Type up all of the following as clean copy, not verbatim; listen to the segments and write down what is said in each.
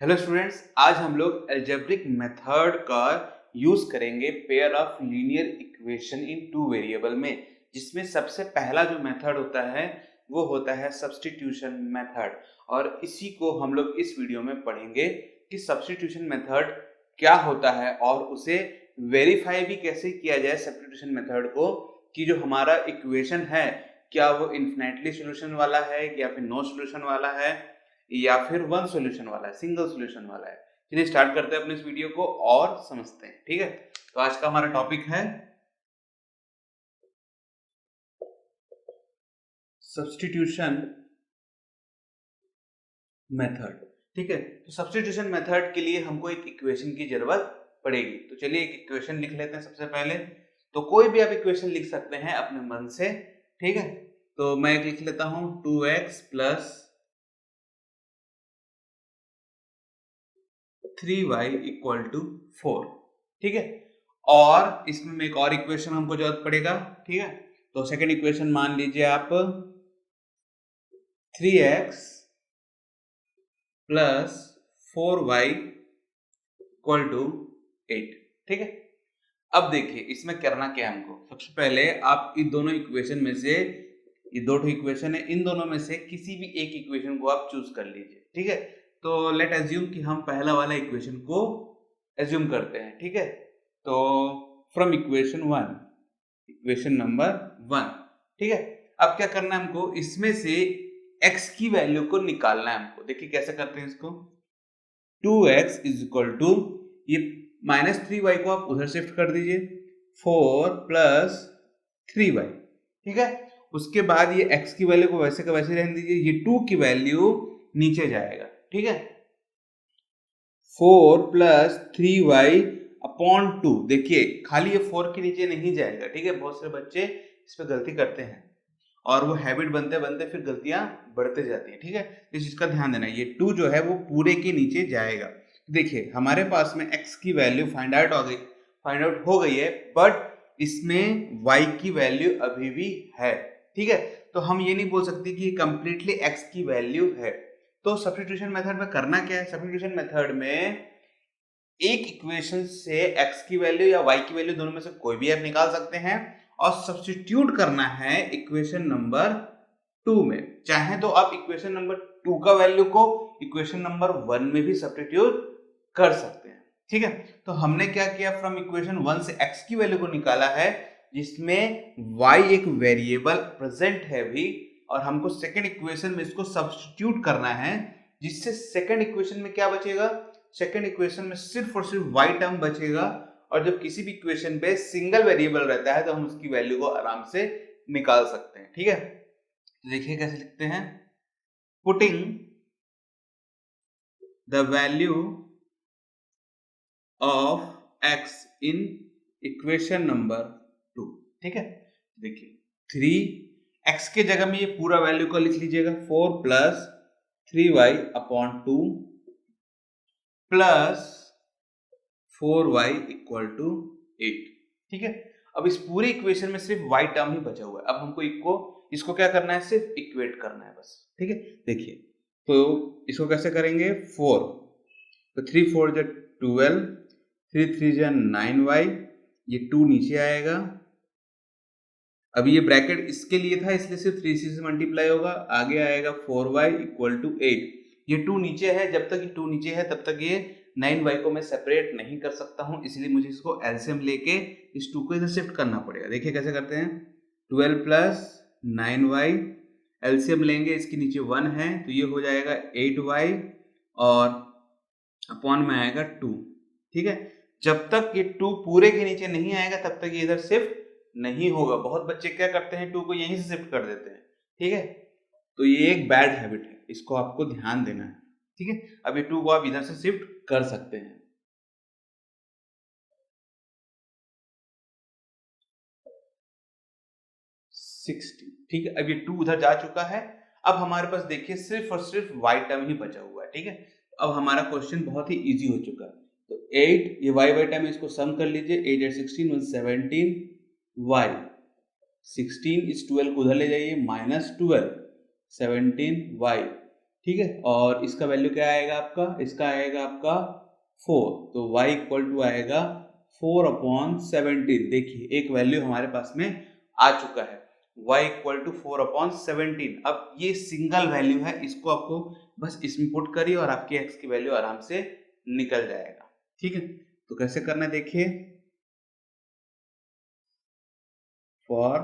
Hello students, आज हम लोग अलजेब्रिक मेथड का यूज करेंगे pair of linear equation in two variable में, जिसमें सबसे पहला जो मेथड होता है वो होता है सब्स्टिट्यूशन मेथड। और इसी को हम लोग इस वीडियो में पढ़ेंगे कि सब्स्टिट्यूशन मेथड क्या होता है और उसे वेरीफाई भी कैसे किया जाए सब्स्टिट्यूशन मेथड को, कि जो हमारा इक्वेशन है क्या वो इन्फिनेटली सॉल्यूशन वाला है या फिर नो सॉल्यूशन वाला है या फिर वन सॉल्यूशन वाला है, सिंगल सॉल्यूशन वाला है। चलिए स्टार्ट करते हैं अपने इस वीडियो को और समझते हैं। ठीक है, तो आज का हमारा टॉपिक है सब्स्टिट्यूशन मेथड। ठीक है, तो सब्स्टिट्यूशन मेथड के लिए हमको एक इक्वेशन की जरूरत पड़ेगी। तो चलिए एक इक्वेशन लिख लेते हैं सबसे पहले। तो कोई भी आप इक्वेशन लिख सकते हैं अपने मन से। ठीक है, तो मैं एक लिख लेता हूं 2x plus 3y equal to 4। ठीक है, और इसमें एक और इक्वेशन हमको जरूरत पड़ेगा। ठीक है, तो सेकंड इक्वेशन मान लीजिए आप 3x plus 4y equal to 8। ठीक है, अब देखिए इसमें करना क्या है हमको। सबसे पहले आप इन दोनों इक्वेशन में से, ये दो इक्वेशन है, इन दोनों में से किसी भी एक इक्वेशन को आप चूज कर लीजिए। ठीक है, तो लेट एज्यूम कि हम पहला वाला इक्वेशन को एज्यूम करते हैं। ठीक है, तो from equation one, equation number one. ठीक है, अब क्या करना है हमको, इसमें से x की वैल्यू को निकालना है हमको। देखिए कैसे करते हैं इसको। 2x इज इक्वल टू, ये -3y को आप उधर शिफ्ट कर दीजिए, 4 प्लस 3y। ठीक है, उसके बाद ये x की वैल्यू को वैसे का वैसे रहने दीजिए, ये 2 की वैल्यू नीचे जाएगा। ठीक है, 4 प्लस 3y अपॉन 2। देखिए खाली ये 4 के नीचे नहीं जाएगा। ठीक है, बहुत सारे बच्चे इस पे गलती करते हैं और वो हैबिट बनते बनते फिर गलतियां बढ़ते जाती हैं। ठीक है, इस चीज का ध्यान देना, ये 2 जो है वो पूरे के नीचे जाएगा। देखिए हमारे पास में x की वैल्यू फाइंड आउट हो गई है, बट इसमें y की वैल्यू अभी भी है। ठीक है, तो हम ये नहीं बोल सकते कि कंप्लीटली x की वैल्यू है। तो सब्स्टिट्यूशन मेथड में करना क्या है, सब्स्टिट्यूशन मेथड में एक इक्वेशन से x की वैल्यू या y की वैल्यू दोनों में से कोई भी आप निकाल सकते हैं और सब्स्टिट्यूट करना है इक्वेशन नंबर 2 में। चाहे तो आप इक्वेशन नंबर 2 का वैल्यू को इक्वेशन नंबर 1 में भी सब्स्टिट्यूट कर सकते हैं। ठीक है, तो हमने क्या किया, फ्रॉम इक्वेशन 1 से x की वैल्यू को निकाला है, जिसमें y एक वेरिएबल प्रेजेंट है भी, और हमको सेकेंड इक्वेशन में इसको सब्स्टिट्यूट करना है, जिससे सेकेंड इक्वेशन में क्या बचेगा, सेकेंड इक्वेशन में सिर्फ और सिर्फ y टर्म बचेगा। और जब किसी भी इक्वेशन पे सिंगल वेरिएबल रहता है तो हम उसकी वैल्यू को आराम से निकाल सकते हैं। ठीक है, तो देखिए कैसे लिखते हैं, putting the value of x in equation number 2। ठीक है, देखिए 3x के जगह में ये पूरा वैल्यू को लिख लीजिएगा, 4 plus 3y upon 2 plus 4y equal to 8। ठीक है, अब इस पूरी इक्वेशन में सिर्फ y टर्म ही बचा हुआ है। अब हमको इसको क्या करना है, सिर्फ इक्वेट करना है बस। ठीक है, देखिए तो इसको कैसे करेंगे, 4 तो 3 4 जा 12, 3 3 जा 9y, ये 2 नीचे आएगा। अब ये ब्रैकेट इसके लिए था इसलिए सिर्फ 3 से मल्टीप्लाई होगा, आगे आएगा 4y इक्वल टू 8। ये 2 नीचे है, जब तक ये 2 नीचे है तब तक ये 9y को मैं सेपरेट नहीं कर सकता हूं, इसलिए मुझे इसको एलसीएम लेके इस 2 को इधर शिफ्ट करना पड़ेगा। देखिए कैसे करते हैं, 12 प्लस 9y, एलसीएम लेंगे, इसके नीचे 1 है तो ये हो जाएगा 8y और अपॉन में आएगा 2। ठीक है, जब तक ये 2 पूरे के नीचे नहीं आएगा तब तक ये इधर शिफ्ट नहीं होगा। बहुत बच्चे क्या करते हैं, 2 को यहीं से शिफ्ट कर देते हैं। ठीक है, तो ये एक बैड हैबिट है, इसको आपको ध्यान देना है। ठीक है, अब ये 2 को आप इधर से शिफ्ट कर सकते हैं। सिक्सटी। ठीक है, अब ये 2 उधर जा चुका है। अब हमारे पास देखिए सिर्फ और सिर्फ y टर्म ही बचा हुआ है। ठीक है, अब हमारा क्वेश्चन बहुत ही इजी हो चुका है। तो 8 ये y टर्म, इसको सम कर लीजिए, 8 8 16 17 y, 16 इस 12 को उधर ले जाइए, -12 17 y ठीक है, और इसका वैल्यू क्या आएगा आपका, इसका आएगा आपका 4, तो y इक्वल टू आएगा 4/17। देखिए एक वैल्यू हमारे पास में आ चुका है, y इक्वल टू 4/17। अब ये सिंगल वैल्यू है, इसको आपको बस इसमें पुट करिए और आपकी x की वैल्यू आराम से निकल जाएगा। ठीक है, तो कैसे करना है देखिए, for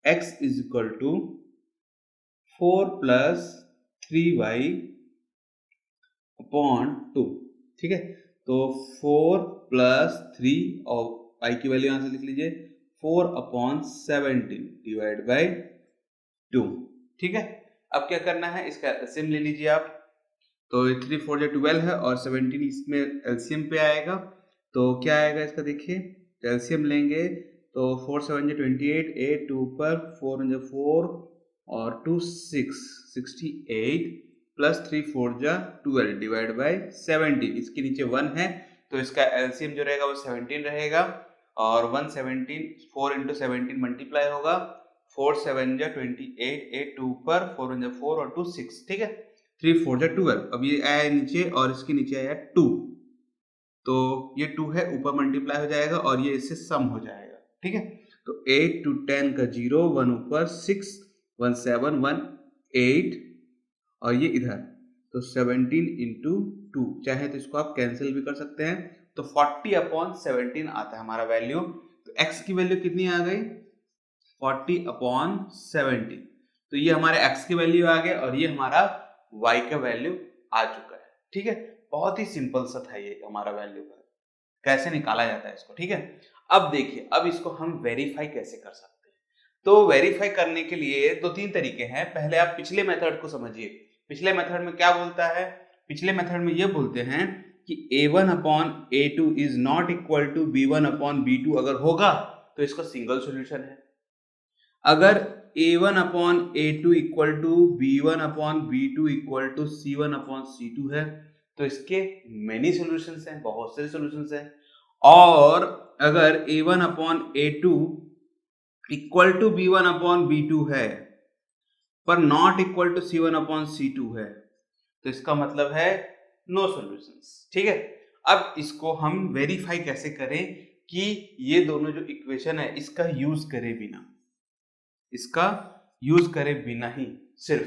x is equal to 4 plus 3y upon 2। ठीक है, तो 4 प्लस 3 और y की वैल्यू यहां से लिख लीजिए 4/17 डिवाइड बाई 2। ठीक है, अब क्या करना है, इसका एलसीएम ले लीजिए आप, तो 3 4 जो 12 है और 17 इसमें एलसीएम पे आएगा, तो क्या आएगा इसका देखिए, एलसीएम लेंगे तो 4 7 जो 28, 8 2 पर 4 जो 4 और 2 6 68 प्लस 3 4 जा 12 डिवाइड बाई 17। इसके नीचे 1 है तो इसका एलसीएम जो रहेगा वो 17 रहेगा, और 117 4 इंटू 17 मल्टीप्लाई होगा, 4 7 जा 28, 8 2 पर 4 जा 4 और 2 6। ठीक है, 3 4 जा 12। अब ये आया नीचे और इसके नीचे आया 2, तो ये 2 है ऊपर मल्टीप्लाई हो जाएगा और ये इससे सम हो जाएगा। ठीक है, तो 8 to 10 का 0, 1 ऊपर 6 1 7 1 8 और ये इधर, तो 17 इंटू 2, चाहे तो इसको आप कैंसिल भी कर सकते हैं, तो 40/17 आता है हमारा वैल्यू। तो x की वैल्यू कितनी आ गई, 40/17। तो ये हमारे x की वैल्यू आ गई और ये हमारा y का वैल्यू आ चुका है। ठीक है, बहुत ही सिंपल सा था ये हमारा वैल्यू का, कैसे निकाला जाता है इसको। ठीक है, अब देखिए, अब इसको हम वेरीफाई कैसे कर सकते हैं। तो वेरीफाई करने के लिए दो तीन तरीके हैं। पहले आप पिछले मेथड को समझिए, पिछले मेथड में क्या बोलता है, पिछले मेथड में ये बोलते हैं कि a1/a2 is not equal to b1/b2 अगर होगा तो इसका सिंगल सॉल्यूशन है। अगर a1/a2 equal to b1/b2 equal to c1/c2 है तो इसके मेनी सॉल्यूशंस हैं, बहुत सारे सॉल्यूशंस हैं। और अगर a1/a2 इक्वल टू b1/b2 है पर नॉट इक्वल टू c1/c2 है तो इसका मतलब है नो सॉल्यूशंस। ठीक है, अब इसको हम वेरीफाई कैसे करें कि ये दोनों जो इक्वेशन है इसका यूज करे बिना, इसका यूज करे बिना ही सिर्फ।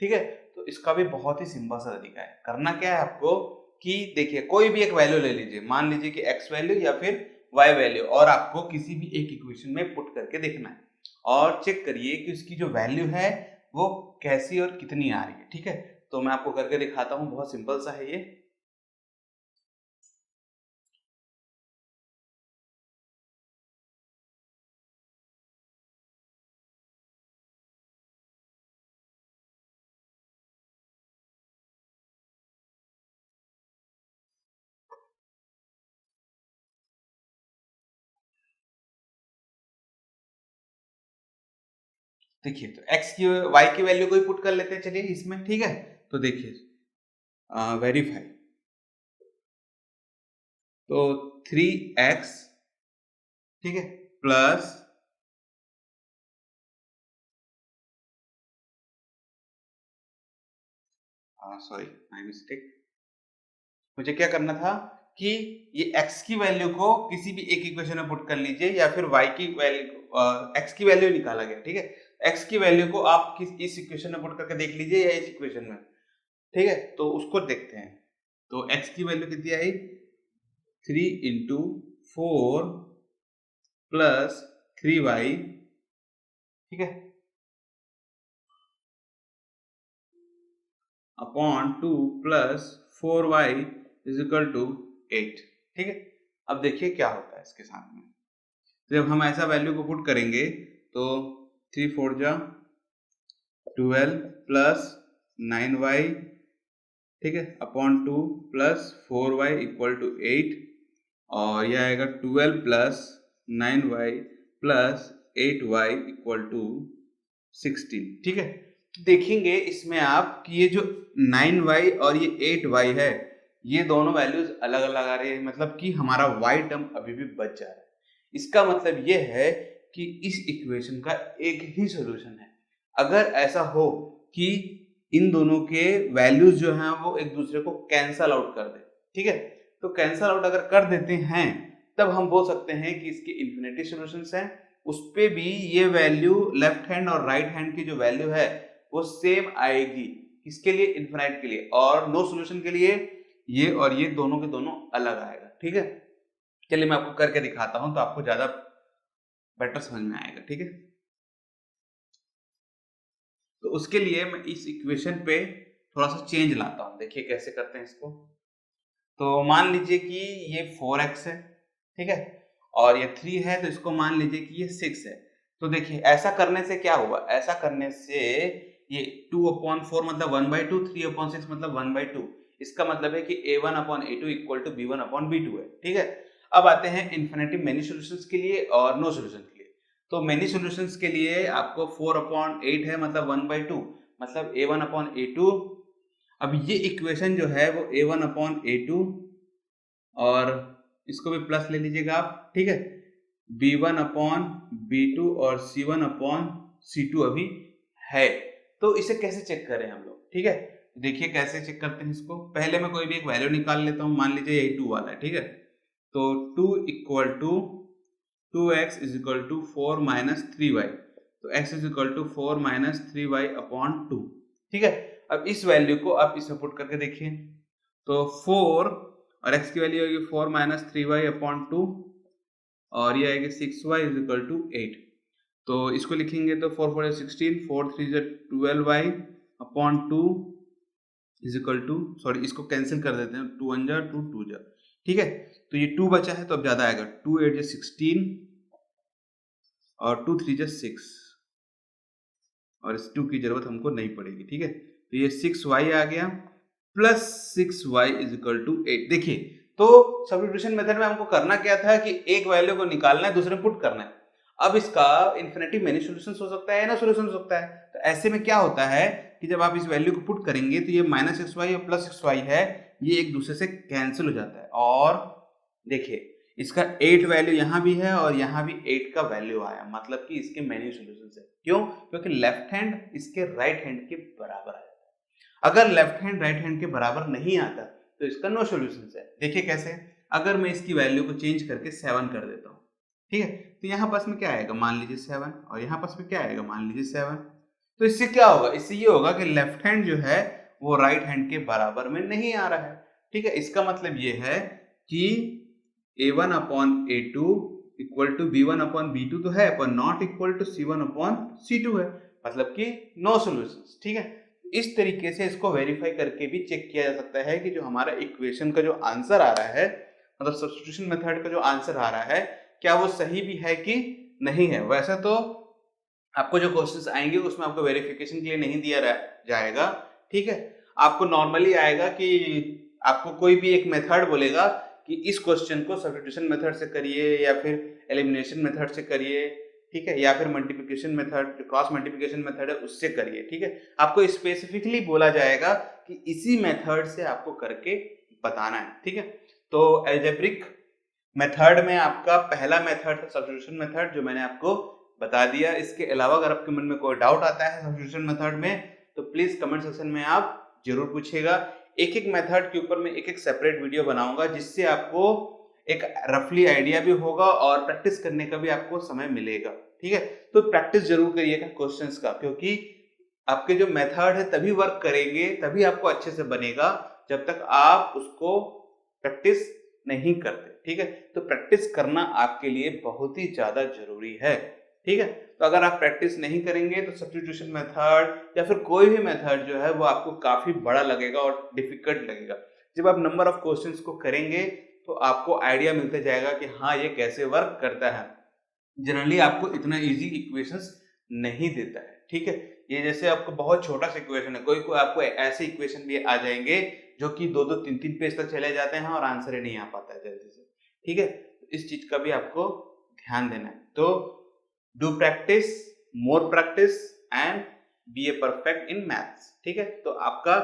ठीक है, तो इसका भी बहुत ही सिंपल सा तरीका है। करना क्या है आपको कि देखिए, कोई भी एक वैल्यू ले लीजिए, मान लीजिए कि x वैल्यू या फिर y वैल्यू, और आपको किसी भी एक इक्वेशन में पुट करके देखना है और चेक करिए कि उसकी जो वैल्यू है वो कैसी और कितनी आ रही है। ठीक है, तो मैं आपको करके दिखाता हूँ, बहुत सिंपल सा है ये। देखिए, तो x की y की वैल्यू को ही पुट कर लेते हैं चलिए इसमें। ठीक है, तो देखिए वेरीफाई, तो 3x, ठीक है, प्लस सॉरी माय मिस्टेक, मुझे क्या करना था कि ये x की वैल्यू को किसी भी एक इक्वेशन में पुट कर लीजिए या फिर y की वैल्यू, x की वैल्यू निकाला गया। ठीक है, x की वैल्यू को आप इस इक्वेशन में पुट करके देख लीजिए या इस इक्वेशन में। ठीक है, तो उसको देखते हैं। तो x की वैल्यू कितनी आई, 3 इंटू 4 प्लस 3y, ठीक है, upon 2 plus 4y is equal to 8। ठीक है, अब देखिए क्या होता है इसके साथ में। जब हम ऐसा वैल्यू को पुट करेंगे तो 3 4 जा 12 प्लस 9y, ठीक है, upon 2 plus 4y equal to 8, और यह आएगा 12 plus 9y plus 8y equal to 16। ठीक है, देखेंगे इसमें आप कि ये जो 9y और ये 8y है, ये दोनों वैल्यूज अलग अलग आ रही है, मतलब कि हमारा y टर्म अभी भी बच जा रहा है। इसका मतलब ये है कि इस इक्वेशन का एक ही सॉल्यूशन है। अगर ऐसा हो कि इन दोनों के वैल्यूज जो हैं वो एक दूसरे को कैंसल आउट कर दे, ठीक है। तो कैंसल आउट अगर कर देते हैं तब हम बोल सकते हैं कि इसके इन्फिनिटी सॉल्यूशंस हैं, उस पे भी ये वैल्यू लेफ्ट हैंड और राइट हैंड की जो वैल्यू है वो सेम आएगी, किसके लिए, इन्फिनाइट के लिए, और नो सॉल्यूशन के लिए ये और ये दोनों के दोनों अलग आएगा, ठीक है। चलिए मैं आपको करके दिखाता हूं तो आपको ज्यादा बेटर समझ में आएगा, ठीक है। तो उसके लिए मैं इस इक्वेशन पे थोड़ा सा चेंज लाता हूं, देखिए कैसे करते हैं इसको। तो मान लीजिए कि ये 4x है, ठीक है, और ये 3 है, तो इसको मान लीजिए कि ये 6 है। तो देखिए ऐसा करने से क्या हुआ, ऐसा करने से ये 2/4 मतलब 1/2, 3/6 मतलब 1/2, इसका मतलब है कि a1/a2 इक्वल टू b1/b2 है, ठीक है। अब आते हैं इन्फिनिटी मेनी सॉल्यूशंस के लिए और नो सॉल्यूशन के लिए। तो मेनी सॉल्यूशंस के लिए आपको 4/8 है मतलब 1/2 मतलब a1/a2। अब ये इक्वेशन जो है वो a1/a2 और इसको भी प्लस ले लीजिएगा आप, ठीक है, b1/b2 और c1/c2 अभी है। तो इसे कैसे चेक करें हम लोग, ठीक है। देखिए कैसे चेक करते हैं इसको, पहले मैं कोई भी एक वैल्यू निकाल लेता हूं, मान लीजिए यही 2 वाला है, ठीक है। तो 2 equal to 2x is equal to 4 minus 3y, तो x is equal to 4 minus 3y/2, ठीक है। अब इस वैल्यू को आप इसमें पुट करके देखिए, तो 4 और x की वैल्यू होगी 4 माइनस 3y/2 और ये आएगी 6y इज इक्वल टू 8। तो इसको लिखेंगे तो 4 4 16, 4 3 12y/2 is equal to, sorry इसको कैंसिल कर देते हैं, 2 1 जा 2 2 जा, ठीक है। तो ये 2 बचा है तो अब ज्यादा आएगा, 2 8 16 और 2 3 6 और इस 2 की जरूरत हमको नहीं पड़ेगी, ठीक है। तो ये 6y आ गया plus 6y is equal to 8। देखिए तो सब्स्टिट्यूशन मेथड में हमको करना क्या था कि एक वैल्यू को निकालना है, दूसरे में पुट करना है। अब इसका इन्फिनिटी मेनी सॉल्यूशंस हो सकता है ना, सॉल्यूशन हो सकता है। तो ऐसे में क्या होता है कि जब आप इस वैल्यू को पुट करेंगे तो ये -6y और +6y है, ये एक दूसरे से कैंसिल हो जाता है। और देखिए इसका 8 वैल्यू यहाँ भी है और यहाँ भी 8 का वैल्यू आया, मतलब कि इसके मेनी सॉल्यूशंस है। क्यों? क्योंकि लेफ्ट हैंड इसके राइट हैंड के बराबर आया। अगर लेफ्ट हैंड राइट हैंड के बराबर नहीं आता तो इसका नो सॉल्यूशंस है। देखिए कैसे, अगर मैं इसकी वैल्यू को चेंज करके 7 कर देता हूँ, ठीक है, तो यहाँ पास में क्या आएगा, मान लीजिए 7, और यहाँ पास में क्या आएगा, मान लीजिए 7। तो इससे क्या होगा, इससे ये होगा कि लेफ्ट हैंड जो है वो राइट हैंड के बराबर में नहीं आ रहा है, ठीक है। इसका मतलब ये है कि a1/a2 इक्वल टू b1/b2 तो है, पर नॉट इक्वल टू c1/c2 है, मतलब कि नो सॉल्यूशंस, ठीक है। इस तरीके से इसको वेरीफाई करके भी चेक किया जा सकता है कि जो हमारा इक्वेशन का जो आंसर आ रहा है, मतलब सब्स्टिट्यूशन मेथड का जो आंसर आ रहा है, क्या वो सही भी है कि नहीं है। वैसे तो आपको जो क्वेश्चंस आएंगे उसमें आपको वेरिफिकेशन के लिए नहीं दिया जाएगा, ठीक है। आपको नॉर्मली आएगा कि आपको कोई भी एक मेथड बोलेगा कि इस क्वेश्चन को सब्स्टिट्यूशन मेथड से करिए या फिर एलिमिनेशन मेथड से करिए, ठीक है, या फिर multiplication method, cross multiplication method है उससे करिए, ठीक है। आपको स्पेसिफिकली बोला जाएगा कि इसी मेथड से आपको करके बताना है, ठीक है। तो अलजेब्रिक मेथड में आपका पहला मेथड था सब्स्टिट्यूशन मेथड, जो मैंने आपको बता दिया। इसके अलावा अगर आपके मन में कोई डाउट आता है सब्स्टिट्यूशन मेथड में तो प्लीज कमेंट सेक्शन में आप जरूर पूछिएगा। एक एक मेथड के ऊपर मैं एक एक सेपरेट वीडियो बनाऊंगा, जिससे आपको एक रफली आइडिया भी होगा और प्रैक्टिस करने का भी आपको समय मिलेगा, ठीक है। तो प्रैक्टिस जरूर करिएगा क्वेश्चंस का, क्योंकि आपके जो मेथड है तभी वर्क करेंगे, तभी आपको अच्छे से बनेगा, जब तक आप उसको प्रैक्टिस नहीं करते, ठीक है। तो प्रैक्टिस करना आपके लिए बहुत ही ज्यादा जरूरी है, ठीक है। तो अगर आप प्रैक्टिस नहीं करेंगे तो सब्स्टिट्यूशन मेथड या फिर कोई भी मेथड जो है वो आपको काफी बड़ा लगेगा और डिफिकल्ट लगेगा। जब आप नंबर ऑफ क्वेश्चंस को करेंगे तो आपको आइडिया मिलता जाएगा कि हाँ ये कैसे वर्क करता है। जनरली आपको इतना इजी इक्वेशंस नहीं देता है, ठीक है। ये जैसे आपको बहुत छोटा सा इक्वेशन है, कोई कोई आपको ऐसे इक्वेशन भी आ जाएंगे जो कि 2 2 3 3 पेज तक चले जाते हैं और आंसर ही नहीं आ पाता है जल्दी से, ठीक है। इस चीज का भी आपको ध्यान देना है। तो do practice, more practice and be a perfect in maths, ठीक है। तो आपका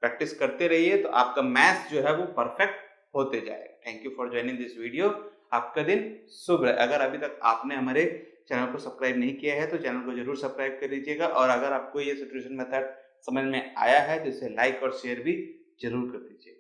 प्रैक्टिस करते रहिए तो आपका मैथ्स जो है वो परफेक्ट होते जाएगा। Thank you for joining this video. आपका दिन शुभ रहे। अगर अभी तक आपने हमारे चैनल को सब्सक्राइब नहीं किया है तो चैनल को जरूर सब्सक्राइब कर लीजिएगा, और अगर आपको ये सब्स्टिट्यूशन मेथड समझ में आया है तो इसे लाइक और शेयर भी जरूर कर दीजिए।